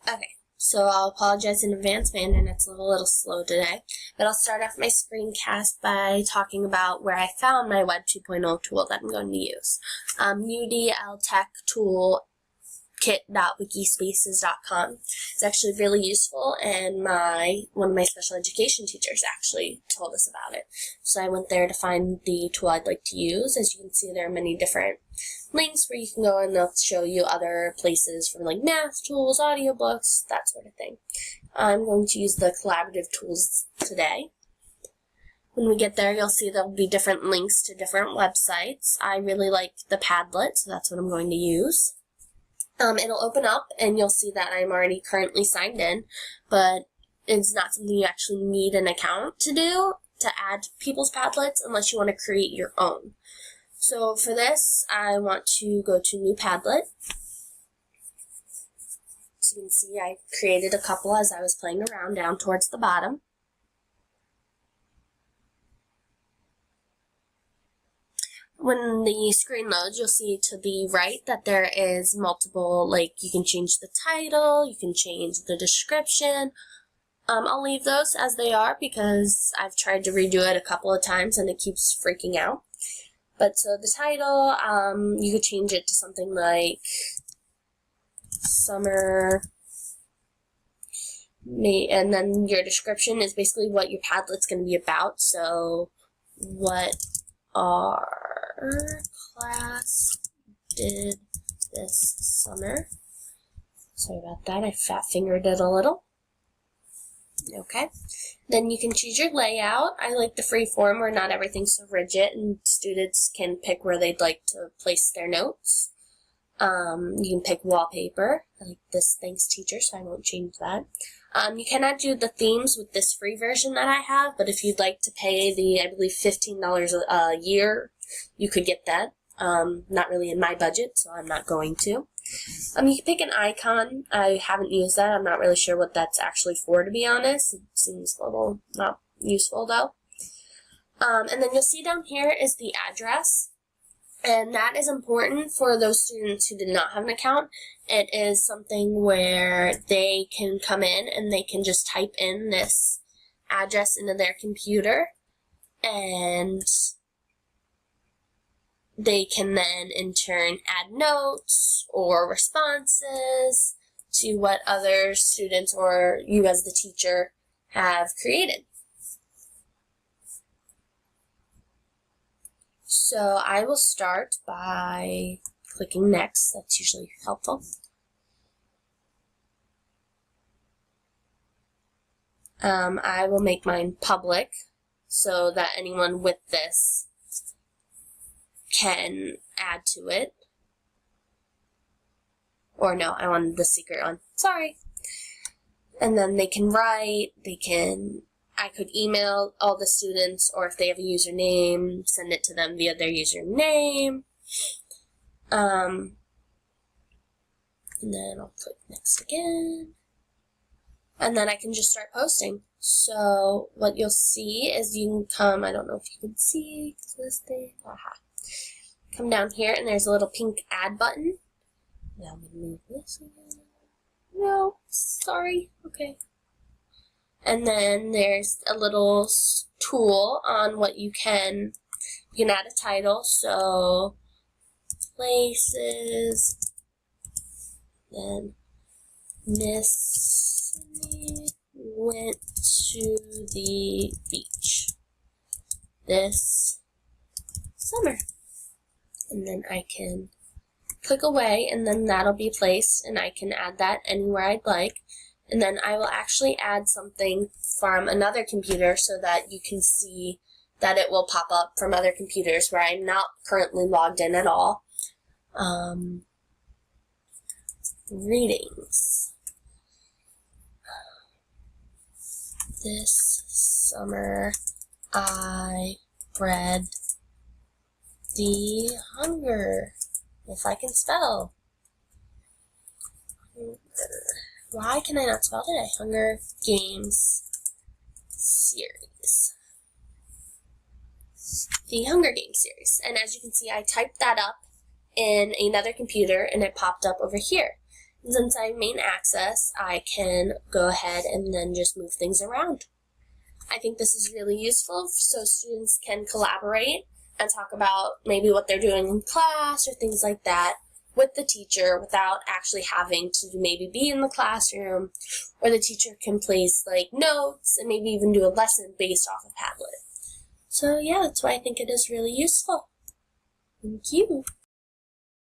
Okay, so I'll apologize in advance. My internet's a little slow today, but I'll start off my screencast by talking about where I found my Web 2.0 tool that I'm going to use. UDL Tool kit.wikispaces.com. It's actually really useful, and one of my special education teachers actually told us about it. So I went there to find the tool I'd like to use. As you can see, there are many different links where you can go, and they'll show you other places for like math tools, audiobooks, that sort of thing. I'm going to use the collaborative tools today. When we get there, you'll see there'll be different links to different websites. I really like the Padlet, so that's what I'm going to use. It'll open up, and you'll see that I'm already currently signed in, but it's not something you actually need an account to do, to add people's Padlets, unless you want to create your own. So for this, I want to go to New Padlet. So you can see I created a couple as I was playing around down towards the bottom. When the screen loads, you'll see to the right that there is multiple, like you can change the title, you can change the description. I'll leave those as they are because I've tried to redo it a couple of times and it keeps freaking out. But so the title, you could change it to something like summer, and then your description is basically what your Padlet's going to be about. So what our class did this summer. Sorry about that, I fat fingered it a little. Okay, then you can choose your layout. I like the free form where not everything's so rigid and students can pick where they'd like to place their notes. You can pick wallpaper. I like this, thanks teacher, so I won't change that. You cannot do the themes with this free version that I have, but if you'd like to pay the, I believe, $15 a year, you could get that. Not really in my budget, so I'm not going to. You can pick an icon. I haven't used that. I'm not really sure what that's actually for, to be honest. It seems a little not useful, though. And then you'll see down here is the address. And that is important for those students who did not have an account. It is something where they can come in and they can just type in this address into their computer, and they can then in turn add notes or responses to what other students or you as the teacher have created. So I will start by clicking next. That's usually helpful. I will make mine public so that anyone with this can add to it. Or no, I wanted the secret one. Sorry. And then they can write, I could email all the students, or if they have a username, send it to them via their username. And then I'll click next again. And then I can just start posting. So what you'll see is you can come, I don't know if you can see this thing. Aha. Come down here and there's a little pink add button. Now I'm going to move this again. No, sorry. Okay. And then there's a little tool on what you can add a title. So places, then Miss went to the beach this summer. And then I can click away, and then that'll be placed, and I can add that anywhere I'd like. And then I will actually add something from another computer so that you can see that it will pop up from other computers where I'm not currently logged in at all. Readings. This summer I read The Hunger, if I can spell. Why can I not spell today? Hunger Games series. The Hunger Games series. And as you can see, I typed that up in another computer and it popped up over here. Since I have main access, I can go ahead and then just move things around. I think this is really useful so students can collaborate and talk about maybe what they're doing in class or things like that with the teacher without actually having to maybe be in the classroom, or the teacher can place like notes and maybe even do a lesson based off of Padlet. So yeah, that's why I think it is really useful. Thank you.